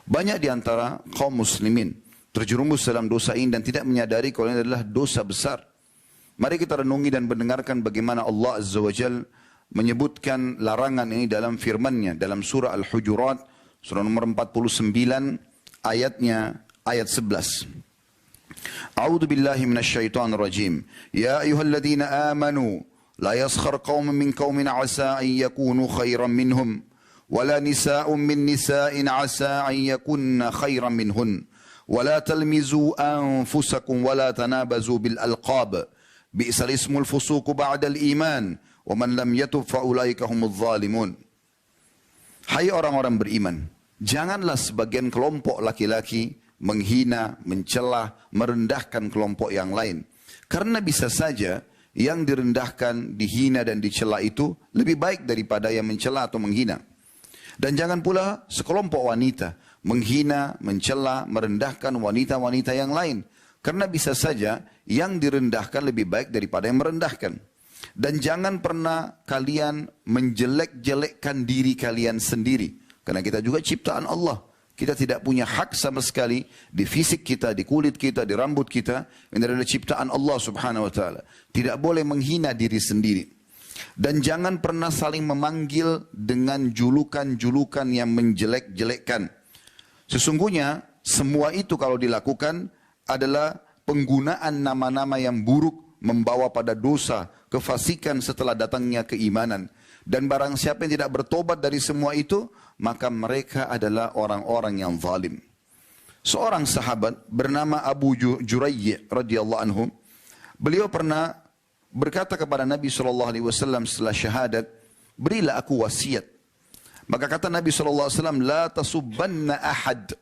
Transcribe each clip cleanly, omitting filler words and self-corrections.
Banyak di antara kaum muslimin terjerumus dalam dosa ini dan tidak menyadari kalau ini adalah dosa besar. Mari kita renungi dan mendengarkan bagaimana Allah Azza wa Jal menyebutkan larangan ini dalam firman-Nya dalam surah Al-Hujurat, surah nomor 49, ayatnya ayat 11. A'udzu billahi minasyaitonir rajim. Ya ayyuhalladzina amanu la yaskhar qaumun min qaumin 'asa an yakunu khairan minhum wala nisa'un min nisa'in 'asa an yakunna khairan minhun wala talmizu anfusakum wala tanabazu bil alqab bi'sal ismul fusuq ba'dal iman wa man lam yatub fa ulaika humudz zalimun. Hai orang-orang beriman, janganlah sebagian kelompok laki-laki menghina, mencela, merendahkan kelompok yang lain. Karena bisa saja yang direndahkan, dihina dan dicela itu lebih baik daripada yang mencela atau menghina. Dan jangan pula sekelompok wanita menghina, mencela, merendahkan wanita-wanita yang lain. Karena bisa saja yang direndahkan lebih baik daripada yang merendahkan. Dan jangan pernah kalian menjelek-jelekkan diri kalian sendiri. Karena kita juga ciptaan Allah. Kita tidak punya hak sama sekali di fisik kita, di kulit kita, di rambut kita. Ini adalah ciptaan Allah subhanahu wa ta'ala. Tidak boleh menghina diri sendiri. Dan jangan pernah saling memanggil dengan julukan-julukan yang menjelek-jelekkan. Sesungguhnya semua itu kalau dilakukan adalah penggunaan nama-nama yang buruk membawa pada dosa, kefasikan setelah datangnya keimanan. Dan barang siapa yang tidak bertobat dari semua itu, maka mereka adalah orang-orang yang zalim. Seorang sahabat bernama Abu Jurayy radhiyallahu anhu, beliau pernah berkata kepada Nabi SAW setelah syahadat, berilah aku wasiat. Maka kata Nabi SAW, la tasubbanna ahad.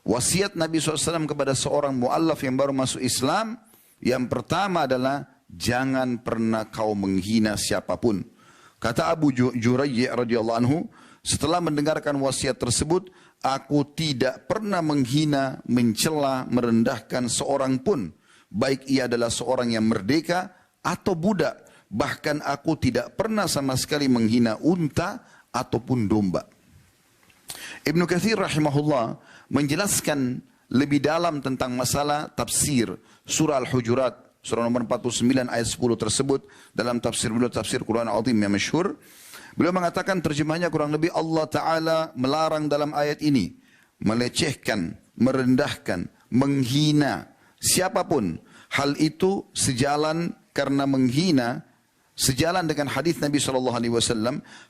Wasiat Nabi SAW kepada seorang mu'allaf yang baru masuk Islam, yang pertama adalah, jangan pernah kau menghina siapapun. Kata Abu Jurayy radhiyallahu anhu, setelah mendengarkan wasiat tersebut, aku tidak pernah menghina, mencela, merendahkan seorang pun. Baik ia adalah seorang yang merdeka atau budak. Bahkan aku tidak pernah sama sekali menghina unta ataupun domba. Ibnu Katsir rahimahullah menjelaskan lebih dalam tentang masalah tafsir surah Al-Hujurat, surah nomor 49 ayat 10 tersebut dalam tafsir beliau, tafsir Quran Azim yang masyhur. Beliau mengatakan terjemahnya kurang lebih Allah Ta'ala melarang dalam ayat ini melecehkan, merendahkan, menghina siapapun. Hal itu sejalan karena menghina, sejalan dengan hadis Nabi SAW.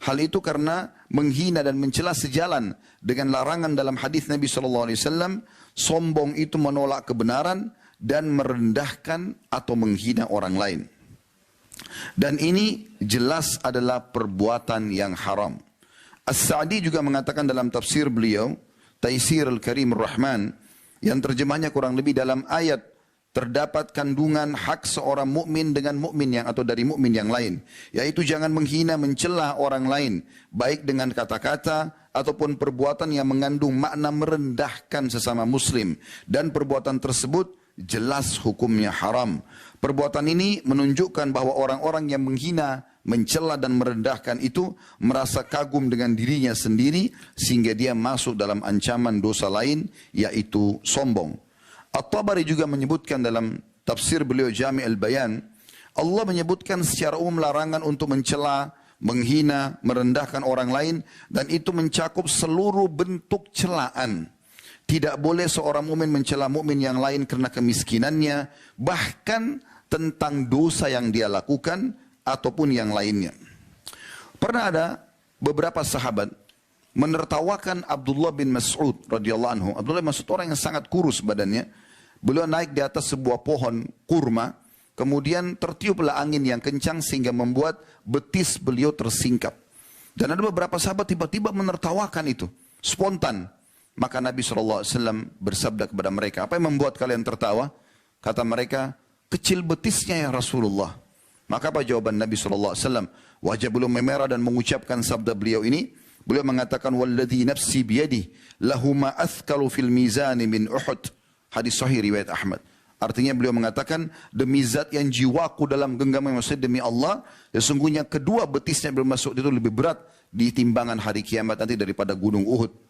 Hal itu karena menghina dan mencela sejalan dengan larangan dalam hadis Nabi SAW. Sombong itu menolak kebenaran dan merendahkan atau menghina orang lain. Dan ini jelas adalah perbuatan yang haram. As-Sa'di juga mengatakan dalam tafsir beliau, Taisir Al-Karim Ar-Rahman, yang terjemahnya kurang lebih dalam ayat, terdapat kandungan hak seorang mukmin dengan mukmin yang atau dari mukmin yang lain, yaitu jangan menghina, mencela orang lain, baik dengan kata-kata ataupun perbuatan yang mengandung makna merendahkan sesama muslim, dan perbuatan tersebut jelas hukumnya haram. Perbuatan ini menunjukkan bahwa orang-orang yang menghina, mencela dan merendahkan itu merasa kagum dengan dirinya sendiri sehingga dia masuk dalam ancaman dosa lain, yaitu sombong. At-Tabari juga menyebutkan dalam tafsir beliau Jami' al-Bayan, Allah menyebutkan secara umum larangan untuk mencela, menghina, merendahkan orang lain, dan itu mencakup seluruh bentuk celaan. Tidak boleh seorang mukmin mencela mukmin yang lain karena kemiskinannya, bahkan tentang dosa yang dia lakukan ataupun yang lainnya. Pernah ada beberapa sahabat menertawakan Abdullah bin Mas'ud radhiyallahu anhu. Abdullah bin Mas'ud orang yang sangat kurus badannya. Beliau naik di atas sebuah pohon kurma, kemudian tertiuplah angin yang kencang sehingga membuat betis beliau tersingkap. Dan ada beberapa sahabat tiba-tiba menertawakan itu, spontan. Maka Nabi SAW bersabda kepada mereka, apa yang membuat kalian tertawa? Kata mereka, kecil betisnya ya Rasulullah. Maka apa jawaban Nabi SAW? Wajah beliau memerah dan mengucapkan sabda beliau ini. Beliau mengatakan, walladhi nafsi biyadih, lahuma athkalu fil mizani min Uhud. Hadis sahih riwayat Ahmad. Artinya beliau mengatakan, demi zat yang jiwaku dalam genggaman, maksudnya demi Allah, sesungguhnya kedua betisnya beliau masuk itu lebih berat di timbangan hari kiamat nanti daripada gunung Uhud.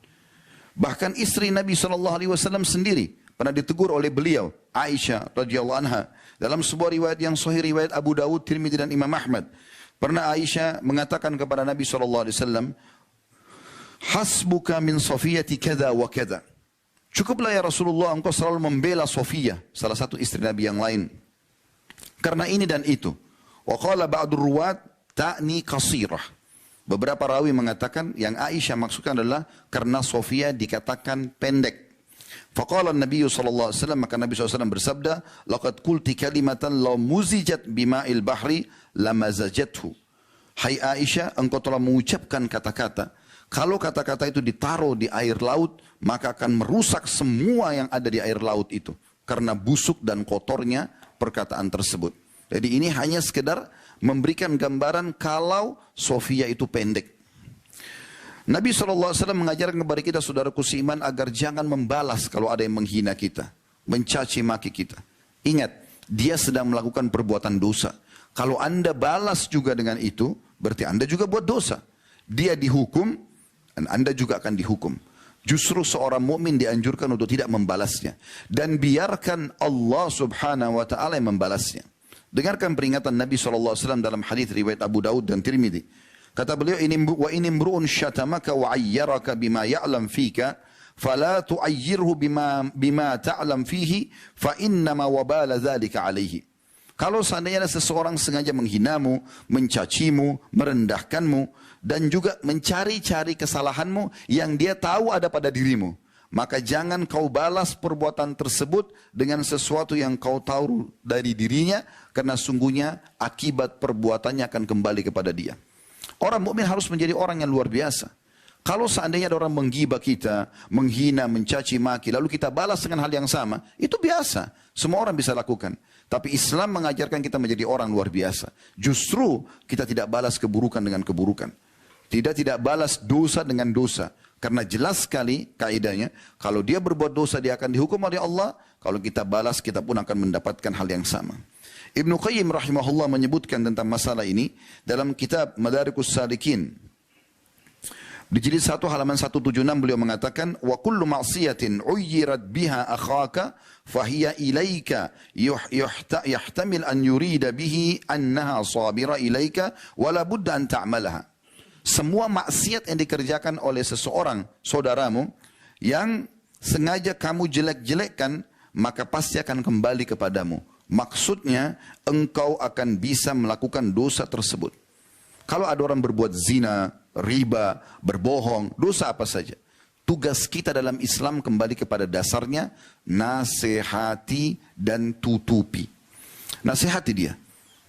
Bahkan istri Nabi SAW sendiri pernah ditegur oleh beliau, Aisyah radhiyallahu anha. Dalam sebuah riwayat yang sahih, riwayat Abu Dawud, Tirmidzi dan Imam Ahmad. Pernah Aisyah mengatakan kepada Nabi SAW, hasbuka min Safiyati kada wa kada. Cukuplah ya Rasulullah, engkau selalu membela Safiyah, salah satu istri Nabi yang lain, karena ini dan itu. Wa qala ba'dur ruwat ta'ni qasirah. Beberapa rawi mengatakan yang Aisyah maksudkan adalah karena Safiyah dikatakan pendek. Faqala Nabi sallallahu alaihi wasallam, maka Nabi SAW bersabda, laqad qulti kalimatan law muzijat bima'il bahri lamazajathu. Hai Aisyah, engkau telah mengucapkan kata-kata, kalau kata-kata itu ditaruh di air laut, maka akan merusak semua yang ada di air laut itu. Karena busuk dan kotornya perkataan tersebut. Jadi ini hanya sekedar memberikan gambaran kalau Safiyah itu pendek. Nabi SAW mengajarkan kepada kita, saudaraku seiman, agar jangan membalas kalau ada yang menghina kita, mencaci maki kita. Ingat, dia sedang melakukan perbuatan dosa. Kalau anda balas juga dengan itu, berarti anda juga buat dosa. Dia dihukum, dan anda juga akan dihukum. Justru seorang mukmin dianjurkan untuk tidak membalasnya. Dan biarkan Allah subhanahu wa ta'ala yang membalasnya. Dengarkan peringatan Nabi SAW dalam hadis riwayat Abu Dawud dan Tirmidzi. Kata beliau, wa in imru'un syatamaka wa ayyaraka bima ya'lam fika, fala tu'ayyirhu bima ta'lam fihi, fa innama wabala dzalika alaihi. Kalau seandainya ada seseorang sengaja menghinamu, mencacimu, merendahkanmu, dan juga mencari-cari kesalahanmu yang dia tahu ada pada dirimu, maka jangan kau balas perbuatan tersebut dengan sesuatu yang kau tahu dari dirinya, karena sungguhnya akibat perbuatannya akan kembali kepada dia. Orang mukmin harus menjadi orang yang luar biasa. Kalau seandainya ada orang menggibah kita, menghina, mencaci maki, lalu kita balas dengan hal yang sama, itu biasa. Semua orang bisa lakukan. Tapi Islam mengajarkan kita menjadi orang luar biasa. Justru kita tidak balas keburukan dengan keburukan. Tidak balas dosa dengan dosa. Karena jelas sekali kaidahnya, kalau dia berbuat dosa dia akan dihukum oleh Allah. Kalau kita balas, kita pun akan mendapatkan hal yang sama. Ibnu Qayyim rahimahullah menyebutkan tentang masalah ini dalam kitab Madarikus Salikin. Di jilid 1 halaman 176 beliau mengatakan, wa kullu ma'siyatin uyyirat biha akhaka fahiya ilaika yahtamil an yurida bihi annaha sabira ilaika wala budda an ta'malaha. Semua maksiat yang dikerjakan oleh seseorang saudaramu yang sengaja kamu jelek-jelekkan, maka pasti akan kembali kepadamu. Maksudnya engkau akan bisa melakukan dosa tersebut. Kalau ada orang berbuat zina, riba, berbohong, dosa apa saja, tugas kita dalam Islam kembali kepada dasarnya, nasihati dan tutupi. Nasihati dia,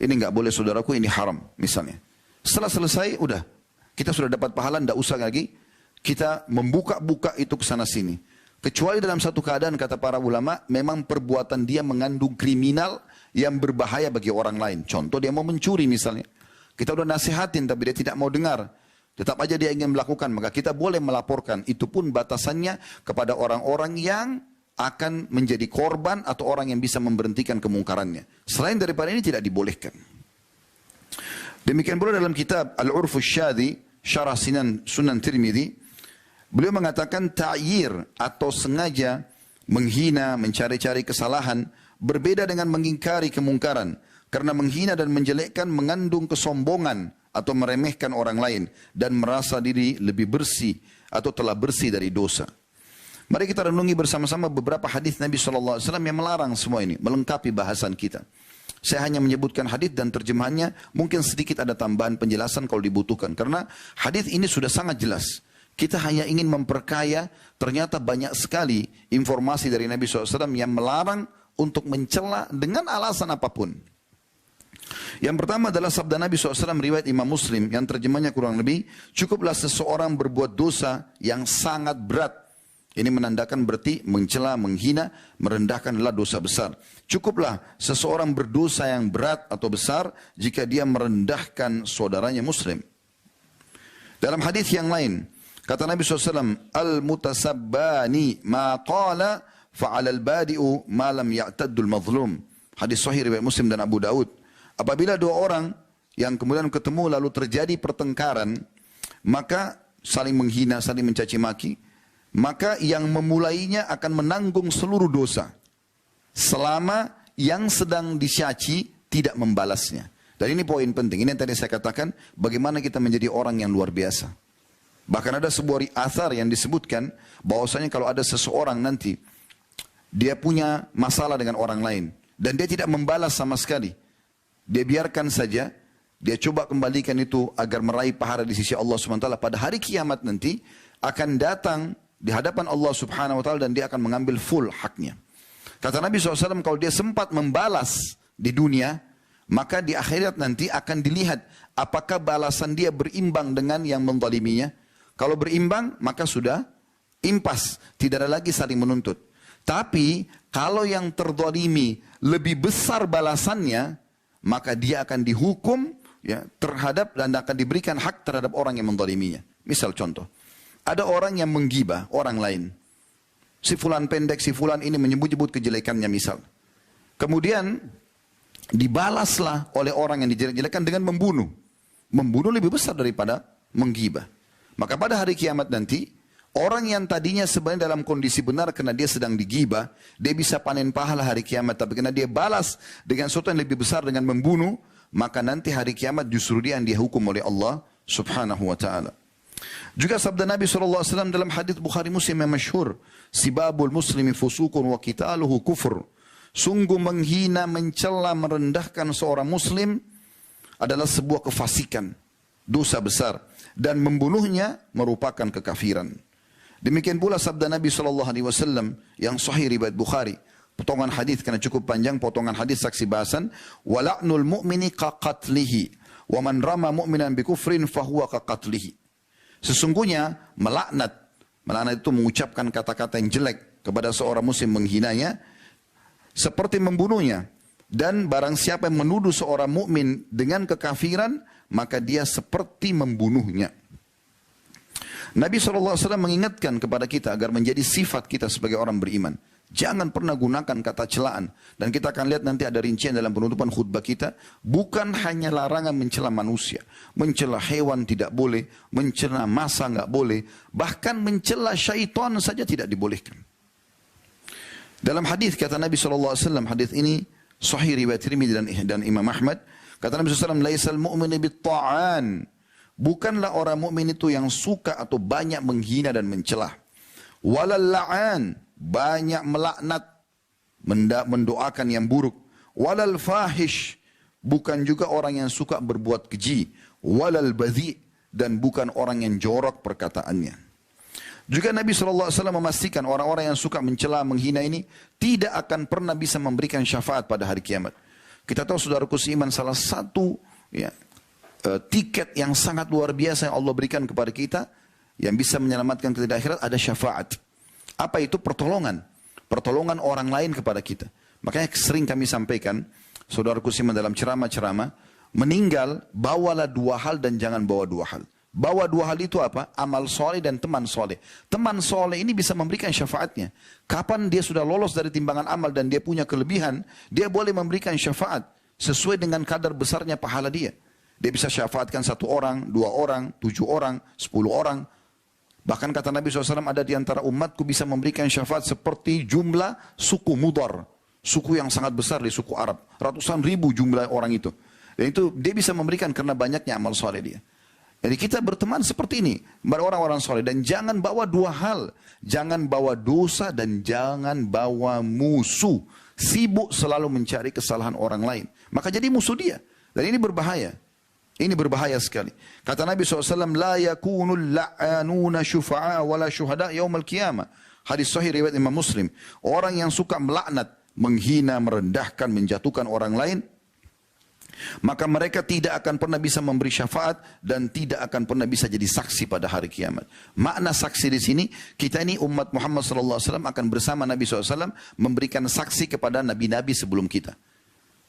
ini nggak boleh saudaraku, ini haram misalnya. Setelah selesai, udah, kita sudah dapat pahala, nggak usah lagi kita membuka-buka itu ke sana sini. Kecuali dalam satu keadaan, kata para ulama, memang perbuatan dia mengandung kriminal yang berbahaya bagi orang lain. Contoh, dia mau mencuri misalnya. Kita udah nasihatin tapi dia tidak mau dengar. Tetap aja dia ingin melakukan, maka kita boleh melaporkan. Itu pun batasannya kepada orang-orang yang akan menjadi korban atau orang yang bisa memberhentikan kemungkarannya. Selain daripada ini tidak dibolehkan. Demikian pula dalam kitab Al-Urfus Syadhi, Syarah Sunan Tirmidzi, beliau mengatakan ta'yir atau sengaja menghina, mencari-cari kesalahan berbeda dengan mengingkari kemungkaran. Karena menghina dan menjelekkan mengandung kesombongan atau meremehkan orang lain dan merasa diri lebih bersih atau telah bersih dari dosa. Mari kita renungi bersama-sama beberapa hadis Nabi SAW yang melarang semua ini, melengkapi bahasan kita. Saya hanya menyebutkan hadis dan terjemahannya, mungkin sedikit ada tambahan penjelasan kalau dibutuhkan. Karena hadis ini sudah sangat jelas. Kita hanya ingin memperkaya, ternyata banyak sekali informasi dari Nabi SAW yang melarang untuk mencela dengan alasan apapun. Yang pertama adalah sabda Nabi SAW riwayat Imam Muslim yang terjemahnya kurang lebih, cukuplah seseorang berbuat dosa yang sangat berat. Ini menandakan berarti mencela, menghina, merendahkan adalah dosa besar. Cukuplah seseorang berdosa yang berat atau besar jika dia merendahkan saudaranya Muslim. Dalam hadis yang lain, kata Nabi SAW, al-mutasabbani ma qala fa'alal badi'u ma lam ya'taddul mazlum. Hadis sahih riwayat Muslim dan Abu Daud. Apabila dua orang yang kemudian ketemu lalu terjadi pertengkaran, maka saling menghina, saling mencaci maki, maka yang memulainya akan menanggung seluruh dosa selama yang sedang dicaci tidak membalasnya. Dan ini poin penting. Ini yang tadi saya katakan, bagaimana kita menjadi orang yang luar biasa. Bahkan ada sebuah athar yang disebutkan bahwasanya kalau ada seseorang nanti dia punya masalah dengan orang lain dan dia tidak membalas sama sekali, dia biarkan saja, dia coba kembalikan itu agar meraih pahala di sisi Allah SWT. Pada hari kiamat nanti akan datang di hadapan Allah Subhanahu Wa Taala dan dia akan mengambil full haknya. Kata Nabi SAW, kalau dia sempat membalas di dunia, maka di akhirat nanti akan dilihat apakah balasan dia berimbang dengan yang menzaliminya. Kalau berimbang, maka sudah impas, tidak ada lagi saling menuntut. Tapi kalau yang terzalimi lebih besar balasannya, maka dia akan dihukum ya, terhadap dan akan diberikan hak terhadap orang yang menzaliminya. Misal contoh, ada orang yang menggibah orang lain. Si fulan pendek, si fulan ini menyebut-nyebut kejelekannya misal. Kemudian dibalaslah oleh orang yang dijelek-jelekan dengan membunuh. Membunuh lebih besar daripada menggibah. Maka pada hari kiamat nanti, orang yang tadinya sebenarnya dalam kondisi benar karena dia sedang digibah, dia bisa panen pahala hari kiamat. Tapi karena dia balas dengan sesuatu yang lebih besar dengan membunuh, maka nanti hari kiamat justru dia yang dihukum oleh Allah Subhanahu Wa Taala. Juga sabda Nabi SAW dalam hadis Bukhari Muslim yang masyhur, sibabul muslimi fusukun wa qitaluhu kufur. Sungguh menghina, mencela, merendahkan seorang muslim adalah sebuah kefasikan, dosa besar, dan membunuhnya merupakan kekafiran. Demikian pula sabda Nabi SAW yang sahih riwayat Bukhari. Potongan hadis karena cukup panjang, potongan hadis saksi bahasan. Wala'nul mu'mini kaqatlihi, wa man rama mu'minan bikufrin fahuwa kaqatlihi. Sesungguhnya melaknat itu mengucapkan kata-kata yang jelek kepada seorang muslim, menghinanya, seperti membunuhnya. Dan barang siapa yang menuduh seorang mukmin dengan kekafiran, maka dia seperti membunuhnya. Nabi SAW mengingatkan kepada kita agar menjadi sifat kita sebagai orang beriman. Jangan pernah gunakan kata celaan. Dan kita akan lihat nanti ada rincian dalam penutupan khutbah kita. Bukan hanya larangan mencela manusia. Mencela hewan tidak boleh. Mencela massa nggak boleh. Bahkan mencela syaitan saja tidak dibolehkan. Dalam hadis kata Nabi SAW, hadis ini sahih riwayat Tirmidzi dan Imam Ahmad. Kata Nabi SAW, laisal mu'minu bit-ta'an. Bukanlah orang mukmin itu yang suka atau banyak menghina dan mencela. Walal la'an, banyak melaknat, mendoakan yang buruk. Walal fahish, bukan juga orang yang suka berbuat keji. Walal badhi, dan bukan orang yang jorok perkataannya. Juga Nabi SAW memastikan orang-orang yang suka mencela, menghina ini tidak akan pernah bisa memberikan syafaat pada hari kiamat. Kita tahu saudaraku seiman, salah satu tiket yang sangat luar biasa yang Allah berikan kepada kita yang bisa menyelamatkan kita di akhirat ada syafaat. Apa itu? Pertolongan. Pertolongan orang lain kepada kita. Makanya sering kami sampaikan, saudaraku seiman dalam ceramah-ceramah, meninggal bawalah dua hal dan jangan bawa dua hal. Bawa dua hal itu apa? Amal soleh dan teman soleh. Teman soleh ini bisa memberikan syafaatnya. Kapan dia sudah lolos dari timbangan amal dan dia punya kelebihan, dia boleh memberikan syafaat sesuai dengan kadar besarnya pahala dia. Dia bisa syafaatkan 1 orang, 2 orang, 7 orang, 10 orang. Bahkan kata Nabi SAW, ada di antara umatku bisa memberikan syafaat seperti jumlah suku Mudar. Suku yang sangat besar di suku Arab. Ratusan ribu jumlah orang itu. Dan itu dia bisa memberikan karena banyaknya amal soleh dia. Jadi kita berteman seperti ini, orang-orang soleh, dan jangan bawa dua hal, jangan bawa dosa dan jangan bawa musuh, sibuk selalu mencari kesalahan orang lain, maka jadi musuh dia, dan ini berbahaya, sekali. Kata Nabi SAW, la yakunul la'anuna syufa'a wala syuhada yaumal qiyamah. Hadis sahih riwayat Imam Muslim. Orang yang suka melaknat, menghina, merendahkan, menjatuhkan orang lain, maka mereka tidak akan pernah bisa memberi syafaat dan tidak akan pernah bisa jadi saksi pada hari kiamat. Makna saksi di sini, kita ini umat Muhammad SAW akan bersama Nabi SAW memberikan saksi kepada nabi-nabi sebelum kita.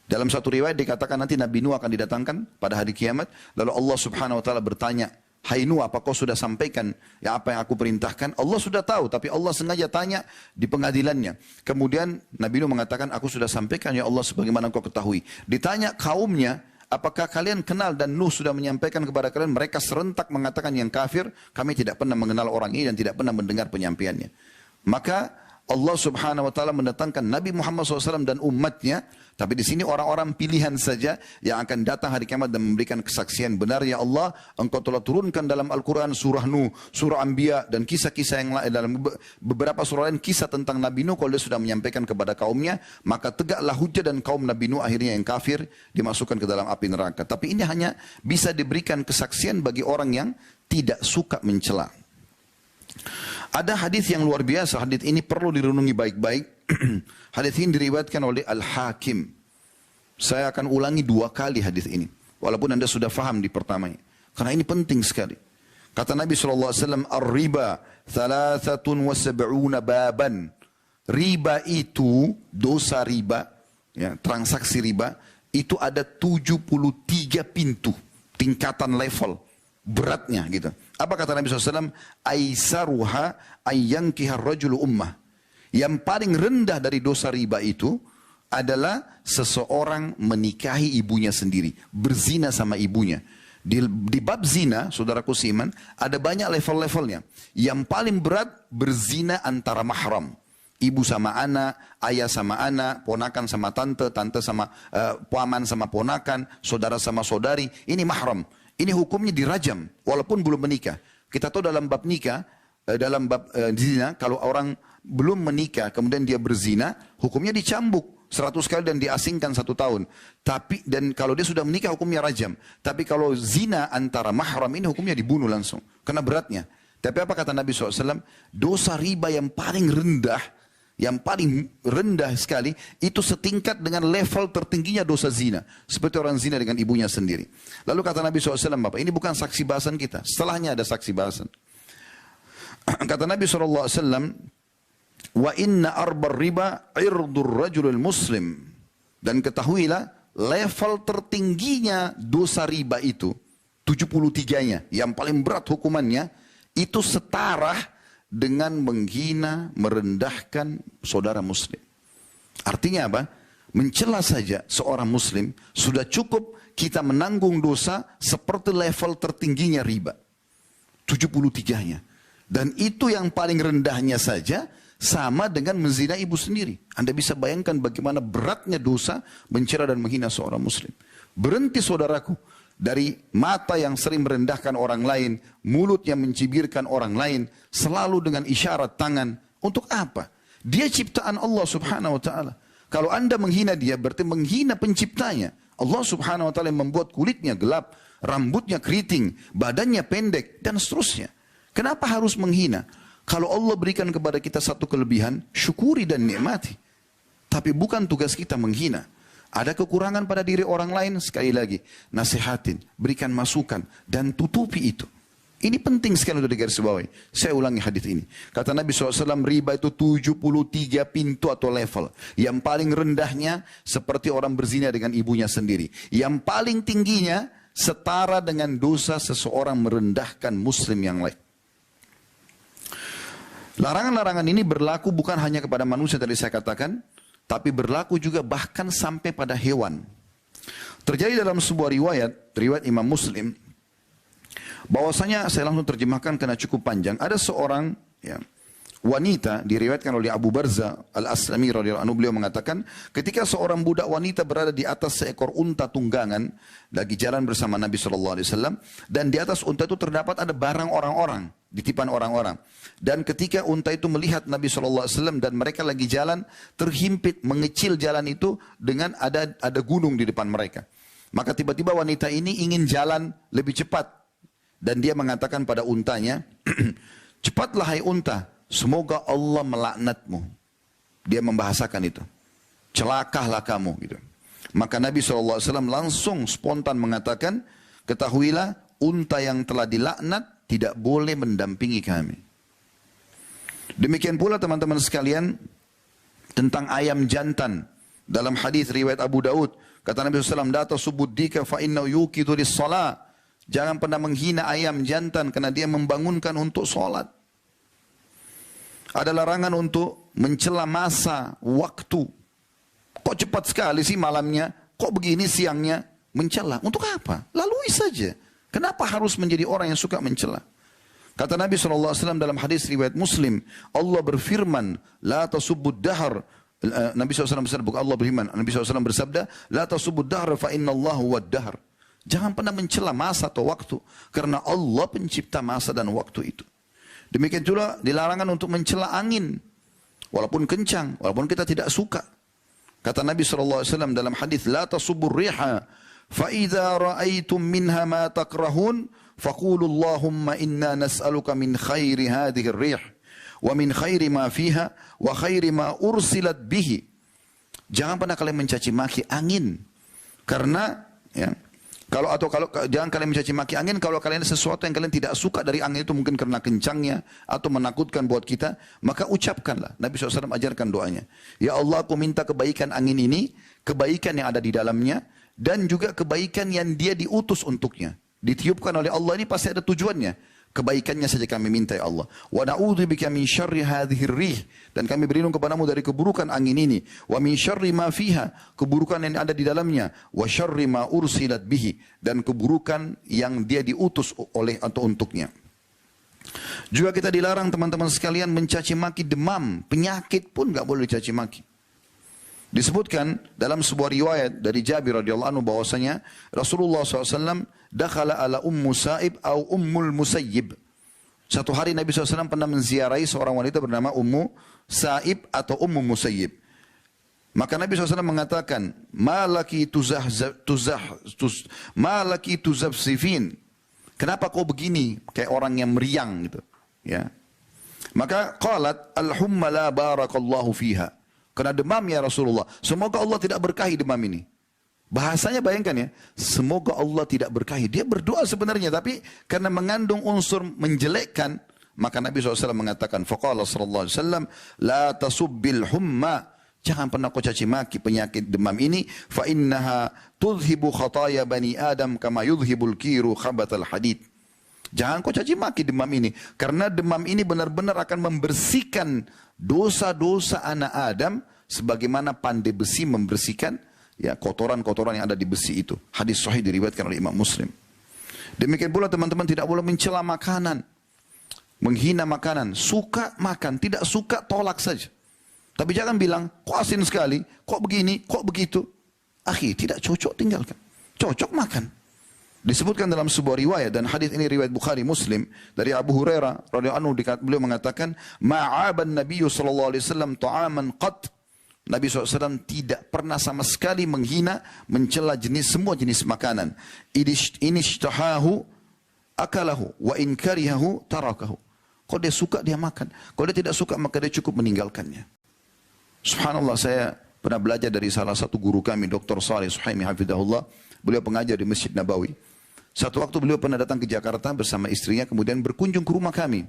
Dalam satu riwayat dikatakan nanti Nabi Nuh akan didatangkan pada hari kiamat. Lalu Allah Subhanahu Wa Taala bertanya, hai Nuh, apa kau sudah sampaikan ya apa yang aku perintahkan? Allah sudah tahu, tapi Allah sengaja tanya di pengadilannya. Kemudian Nabi Nuh mengatakan, aku sudah sampaikan ya Allah sebagaimana kau ketahui. Ditanya kaumnya, apakah kalian kenal dan Nuh sudah menyampaikan kepada kalian? Mereka serentak mengatakan yang kafir, kami tidak pernah mengenal orang ini dan tidak pernah mendengar penyampaiannya. Maka Allah subhanahu wa ta'ala mendatangkan Nabi Muhammad SAW dan umatnya. Tapi di sini orang-orang pilihan saja yang akan datang hari kiamat dan memberikan kesaksian. Benar ya Allah, engkau telah turunkan dalam Al-Quran surah Nuh, surah Anbiya dan kisah-kisah yang lain. Dalam beberapa surah lain kisah tentang Nabi Nuh kalau dia sudah menyampaikan kepada kaumnya. Maka tegaklah hujah dan kaum Nabi Nuh akhirnya yang kafir dimasukkan ke dalam api neraka. Tapi ini hanya bisa diberikan kesaksian bagi orang yang tidak suka mencela. Ada hadis yang luar biasa, hadis ini perlu direnungi baik-baik. Hadis ini diriwayatkan oleh Al-Hakim. Saya akan ulangi 2 kali hadis ini, walaupun Anda sudah faham di pertamanya, karena ini penting sekali. Kata Nabi SAW, Ar-riba 73 baban. Riba itu, dosa riba, ya, transaksi riba, itu ada 73 pintu, tingkatan level, beratnya gitu. Apa kata Nabi SAW? Aisaruha ayyankihar rajulu ummah. Yang paling rendah dari dosa riba itu adalah seseorang menikahi ibunya sendiri. Berzina sama ibunya. Di bab zina, saudaraku seiman, ada banyak level-levelnya. Yang paling berat berzina antara mahram. Ibu sama anak, ayah sama anak, ponakan sama tante, tante sama paman sama ponakan, saudara sama saudari. Ini mahram. Ini hukumnya dirajam, walaupun belum menikah. Kita tahu dalam bab nikah, dalam bab zina, kalau orang belum menikah, kemudian dia berzina, hukumnya dicambuk 100 kali dan diasingkan 1 tahun. Dan kalau dia sudah menikah, hukumnya rajam. Tapi kalau zina antara mahram ini, hukumnya dibunuh langsung, karena beratnya. Tapi apa kata Nabi SAW? Dosa riba yang paling rendah, sekali, itu setingkat dengan level tertingginya dosa zina. Seperti orang zina dengan ibunya sendiri. Lalu kata Nabi SAW, Bapak, ini bukan saksi bahasan kita. Setelahnya ada saksi bahasan. Kata Nabi SAW, wa inna arbar riba irdur rajulul muslim. Dan ketahuilah, level tertingginya dosa riba itu, 73-nya, yang paling berat hukumannya, itu setara dengan menghina, merendahkan saudara muslim. Artinya apa? Mencela saja seorang muslim sudah cukup kita menanggung dosa seperti level tertingginya riba. 73-nya. Dan itu yang paling rendahnya saja sama dengan menzina ibu sendiri. Anda bisa bayangkan bagaimana beratnya dosa mencela dan menghina seorang muslim. Berhenti saudaraku dari mata yang sering merendahkan orang lain, mulut yang mencibirkan orang lain, selalu dengan isyarat tangan. Untuk apa? Dia ciptaan Allah subhanahu wa ta'ala. Kalau Anda menghina dia, berarti menghina penciptanya. Allah subhanahu wa ta'ala yang membuat kulitnya gelap, rambutnya keriting, badannya pendek, dan seterusnya. Kenapa harus menghina? Kalau Allah berikan kepada kita satu kelebihan, syukuri dan nikmati. Tapi bukan tugas kita menghina. Ada kekurangan pada diri orang lain, sekali lagi, nasihatin, berikan masukan, dan tutupi itu. Ini penting sekali untuk digarisbawahi. Saya ulangi hadis ini. Kata Nabi SAW, riba itu 73 pintu atau level. Yang paling rendahnya, seperti orang berzina dengan ibunya sendiri. Yang paling tingginya, setara dengan dosa seseorang merendahkan muslim yang lain. Larangan-larangan ini berlaku bukan hanya kepada manusia tadi saya katakan, tapi berlaku juga bahkan sampai pada hewan. Terjadi dalam sebuah riwayat Imam Muslim, bahwasanya saya langsung terjemahkan karena cukup panjang. Ada seorang wanita, diriwayatkan oleh Abu Barza Al-Aslami radhiyallahu anhu, beliau mengatakan, ketika seorang budak wanita berada di atas seekor unta tunggangan, lagi jalan bersama Nabi SAW, dan di atas unta itu terdapat ada barang orang-orang, titipan orang-orang. Dan ketika unta itu melihat Nabi SAW dan mereka lagi jalan, terhimpit, mengecil jalan itu dengan ada gunung di depan mereka. Maka tiba-tiba wanita ini ingin jalan lebih cepat. Dan dia mengatakan pada untanya, cepatlah hai unta, semoga Allah melaknatmu. Dia membahasakan itu. Celakalah kamu. Gitu. Maka Nabi SAW langsung spontan mengatakan, ketahuilah unta yang telah dilaknat tidak boleh mendampingi kami. Demikian pula teman-teman sekalian tentang ayam jantan. Dalam hadis riwayat Abu Daud, kata Nabi SAW, "Data subuddika fa inna yuqitu lis-shalah." Jangan pernah menghina ayam jantan karena dia membangunkan untuk sholat. Ada larangan untuk mencela masa, waktu. Kok cepat sekali sih malamnya? Kok begini siangnya? mencela. Untuk apa? Lalui saja. Kenapa harus menjadi orang yang suka mencela? Kata Nabi SAW dalam hadis riwayat Muslim, Allah berfirman, la tasubbud dahar. Nabi SAW bersabda, bukan Allah berfirman, Nabi SAW bersabda, la tasubbud dahar fa inna Allah huwad dahar. Jangan pernah mencela masa atau waktu, karena Allah pencipta masa dan waktu itu. Demikian juga dilarangan untuk mencela angin, walaupun kencang, walaupun kita tidak suka. Kata Nabi SAW dalam hadis, la tasubbur riha, fa idza ra'aitum minha ma takrahun, faqulu Allahumma inna nas'aluka min khairi hadhihi ar-rih, wa min khairi ma fiha, wa khairi ma ursilat bihi. Jangan pernah kalian mencaci maki angin, karena ya, kalau jangan kalian mencaci maki angin kalau kalian sesuatu yang kalian tidak suka dari angin itu, mungkin karena kencangnya atau menakutkan buat kita, maka ucapkanlah. Nabi SAW ajarkan doanya. Ya Allah, aku minta kebaikan angin ini, kebaikan yang ada di dalamnya, dan juga kebaikan yang dia diutus untuknya. Ditiupkan oleh Allah ini pasti ada tujuannya. Kebaikannya saja kami minta ya Allah. Wa na'udzubika min syarri hadhir rih, dan kami berlindung kepadamu dari keburukan angin ini. Wa min syarri ma fiha, keburukan yang ada di dalamnya. Wa syarri ma ursilat bihi, dan keburukan yang dia diutus oleh atau untuknya. Juga kita dilarang teman-teman sekalian mencaci maki demam, penyakit pun enggak boleh dicaci maki. Disebutkan dalam sebuah riwayat dari Jabir radhiyallahu anhu bahwasanya Rasulullah SAW dakhala ala Ummu Sa'ib atau Ummul Musayyib. Satu hari Nabi SAW pernah menziarahi seorang wanita bernama Ummu Sa'ib atau Ummu Musayyib. Maka Nabi SAW mengatakan, malaki tuzafsifin. Kenapa kau begini kayak orang yang meriang gitu, ya. Maka qalat al-humma la barakallahu fiha. Kena demam ya Rasulullah. Semoga Allah tidak berkahi demam ini. Bahasanya bayangkan ya. Semoga Allah tidak berkahi. Dia berdoa sebenarnya. Tapi karena mengandung unsur menjelekkan. Maka Nabi SAW mengatakan. Faqala sallallahu alaihi wasallam. La tasubbil humma. Jangan pernah kau caci maki penyakit demam ini. Fa innaha tudhibu khataya bani Adam. Kama yudhibul kiru khabatal hadid. Jangan kau caci maki demam ini. Karena demam ini benar-benar akan membersihkan dosa-dosa anak Adam sebagaimana pandai besi membersihkan ya kotoran-kotoran yang ada di besi itu. Hadis sahih diriwayatkan oleh Imam Muslim. Demikian pula teman-teman tidak boleh mencela makanan, menghina makanan. Suka makan, tidak suka tolak saja. Tapi jangan bilang, kok asin sekali, kok begini, kok begitu. Akhi, tidak cocok, tinggalkan. Cocok makan. Disebutkan dalam sebuah riwayat, dan hadis ini riwayat Bukhari Muslim dari Abu Hurairah radhiyallahu anhu, beliau mengatakan, ma'aban Nabi sallallahu alaihi wasallam ta'aman qat. Nabi SAW tidak pernah sama sekali menghina, mencela semua jenis makanan. Inishtahahu akalahu wa in karihahu tarakahu. Kalau dia suka dia makan, kalau dia tidak suka maka dia cukup meninggalkannya. Subhanallah, saya pernah belajar dari salah satu guru kami, Dr. Salih Suhaimi hafidhahullah. Beliau pengajar di Masjid Nabawi. Satu waktu beliau pernah datang ke Jakarta bersama istrinya, kemudian berkunjung ke rumah kami.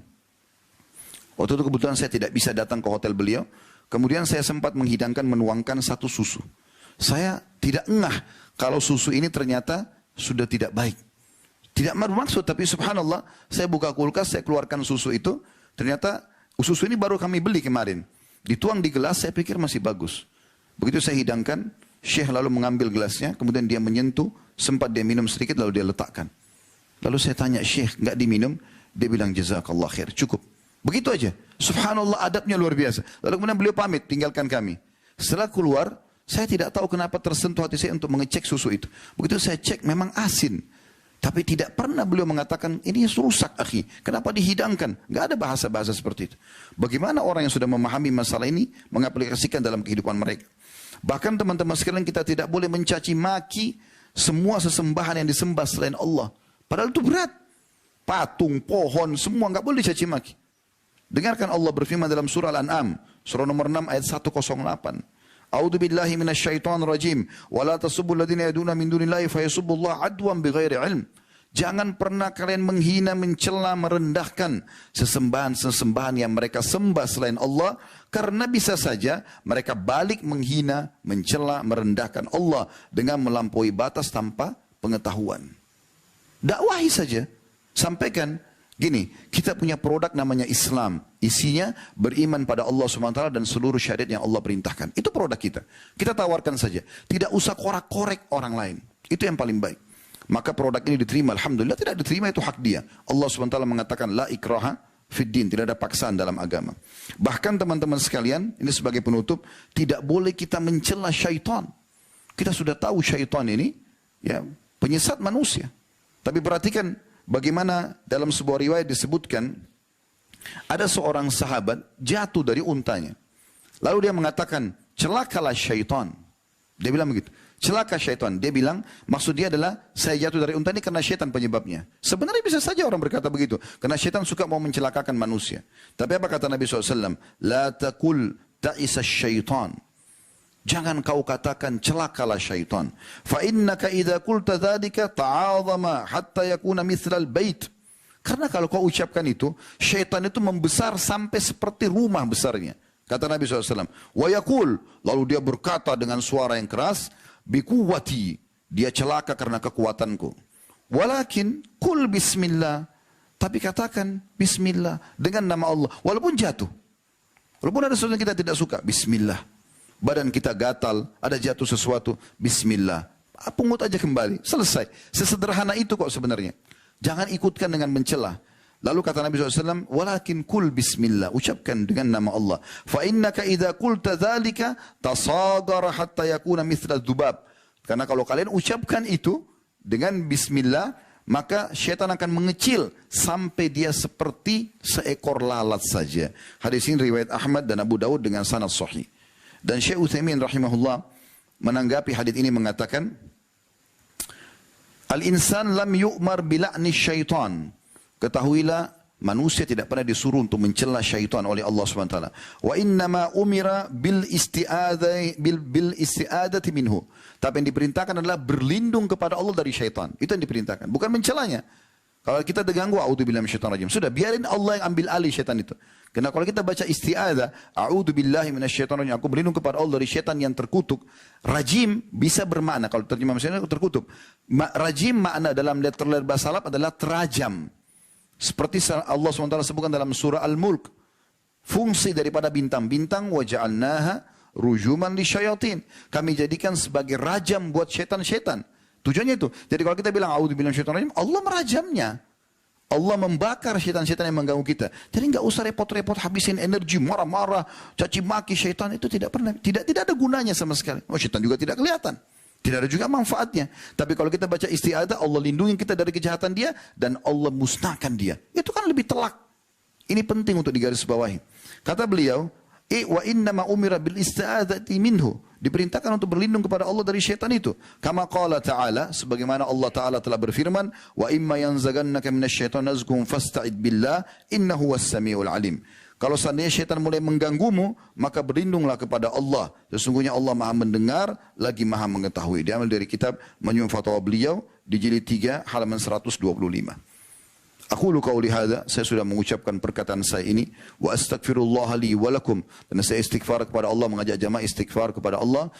Waktu itu kebetulan saya tidak bisa datang ke hotel beliau. Kemudian saya sempat menghidangkan, menuangkan satu susu. Saya tidak ngeh kalau susu ini ternyata sudah tidak baik. Tidak bermaksud, tapi subhanallah, saya buka kulkas, saya keluarkan susu itu. Ternyata susu ini baru kami beli kemarin. Dituang di gelas, saya pikir masih bagus. Begitu saya hidangkan, Syekh lalu mengambil gelasnya, kemudian dia menyentuh, sempat dia minum sedikit lalu dia letakkan. Lalu saya tanya, Syekh enggak diminum? Dia bilang jazakallah khair, cukup. Begitu aja. Subhanallah, adabnya luar biasa. Lalu kemudian beliau pamit, tinggalkan kami. Setelah keluar, saya tidak tahu kenapa tersentuh hati saya untuk mengecek susu itu. Begitu saya cek, memang asin. Tapi tidak pernah beliau mengatakan, ini rusak akhi. Kenapa dihidangkan? Enggak ada bahasa-bahasa seperti itu. Bagaimana orang yang sudah memahami masalah ini, mengaplikasikan dalam kehidupan mereka. Bahkan teman-teman sekalian, kita tidak boleh mencaci maki semua sesembahan yang disembah selain Allah. Padahal itu berat. Patung, pohon, semua enggak boleh dicaci maki. Dengarkan Allah berfirman dalam surah Al-An'am, surah nomor 6 ayat 108. A'udzu billahi minasyaitonir rajim. Wa la tasubbul ladzina yad'una min dunillahi fayasubbullaha adwan bighairi ilm. Jangan pernah kalian menghina, mencela, merendahkan sesembahan-sesembahan yang mereka sembah selain Allah. Karena bisa saja mereka balik menghina, mencela, merendahkan Allah dengan melampaui batas tanpa pengetahuan. Dakwahi saja. Sampaikan, gini, kita punya produk namanya Islam. Isinya beriman pada Allah SWT dan seluruh syariat yang Allah perintahkan. Itu produk kita. Kita tawarkan saja. Tidak usah korek-korek orang lain. Itu yang paling baik. Maka produk ini diterima, alhamdulillah. Tidak diterima itu hak dia. Allah SWT mengatakan la ikraha fiddin, tidak ada paksaan dalam agama. Bahkan teman-teman sekalian, ini sebagai penutup, tidak boleh kita mencela syaitan. Kita sudah tahu syaitan ini ya penyesat manusia. Tapi perhatikan bagaimana dalam sebuah riwayat disebutkan ada seorang sahabat jatuh dari untanya. Lalu dia mengatakan, celakalah syaitan. Dia bilang begitu. Celaka syaitan. Dia bilang, maksud dia adalah, saya jatuh dari unta ini karena syaitan penyebabnya. Sebenarnya bisa saja orang berkata begitu. Karena syaitan suka mau mencelakakan manusia. Tapi apa kata Nabi SAW? La takul ta'isa syaitan. Jangan kau katakan celakalah syaitan. Fa innaka idha kulta tadika ta'azama hatta yakuna mithlal bait. Karena kalau kau ucapkan itu, syaitan itu membesar sampai seperti rumah besarnya. Kata Nabi SAW. Wa yakul. Lalu dia berkata dengan suara yang keras, bikuwati, dia celaka karena kekuatanku. Walakin kul bismillah, tapi katakan bismillah dengan nama Allah, walaupun jatuh, walaupun ada sesuatu yang kita tidak suka, bismillah. Badan kita gatal, ada jatuh sesuatu, bismillah. Pungut aja kembali, selesai. Sesederhana itu kok sebenarnya. Jangan ikutkan dengan mencela. Lalu kata Nabi SAW, walakin kul bismillah, ucapkan dengan nama Allah. Fa innaka idza qulta dzalika tasadara hatta yakuna mithla dzubab. Karena kalau kalian ucapkan itu dengan bismillah, maka syaitan akan mengecil sampai dia seperti seekor lalat saja. Hadis ini riwayat Ahmad dan Abu Daud dengan sanad sahih. Dan Syekh Utsaimin rahimahullah menanggapi hadis ini mengatakan, al-insan lam yu'mar bila'ni syaitan. Ketahuilah manusia tidak pernah disuruh untuk mencela syaitan oleh Allah SWT. Wa innama umira bil isti'adati minhu. Tapi yang diperintahkan adalah berlindung kepada Allah dari syaitan. Itu yang diperintahkan, bukan mencelanya. Kalau kita terganggu, a'udzubillahi minasyaitonir rajim. Sudah, biarin Allah yang ambil alih syaitan itu. Karena kalau kita baca isti'adzah, a'udzubillahi minasyaitonir rajim, aku berlindung kepada Allah dari syaitan yang terkutuk. Rajim bisa bermakna, kalau terjemah maksudnya terkutuk. Rajim makna dalam letter bahasa Arab adalah terajam. Seperti Allah SWT sebutkan dalam surah Al-Mulk. Fungsi daripada bintang-bintang, waja'alnaha rujuman li syayatin. Kami jadikan sebagai rajam buat syaitan-syaitan. Tujuannya itu. Jadi kalau kita bilang a'udzubillahi minasyaitonir rajim, Allah merajamnya. Allah membakar syaitan-syaitan yang mengganggu kita. Jadi enggak usah repot-repot habisin energi, marah-marah, caci maki syaitan, itu tidak pernah. Tidak ada gunanya sama sekali. Oh, syaitan juga tidak kelihatan. Tidak ada juga manfaatnya. Tapi kalau kita baca isti'adzah, Allah lindungi kita dari kejahatan dia dan Allah musnahkan dia. Itu kan lebih telak. Ini penting untuk digarisbawahi. Kata beliau, wa innama umira bil isti'adzati minhu. Diperintahkan untuk berlindung kepada Allah dari syaitan itu. Kama qala ta'ala, sebagaimana Allah Ta'ala telah berfirman, wa imma yanzagannaka minasyaitonir nazghun fasta'id billah innahu was-sami'ul alim. Kalau seandainya syaitan mulai mengganggumu, maka berlindunglah kepada Allah. Sesungguhnya Allah maha mendengar, lagi maha mengetahui. Diambil dari kitab Majmu' Fatwa beliau, di jilid 3, halaman 125. Aku qauli hadza, saya sudah mengucapkan perkataan saya ini. Wa astaghfirullah li wa lakum. Dan saya istighfar kepada Allah, mengajak jamaah istighfar kepada Allah.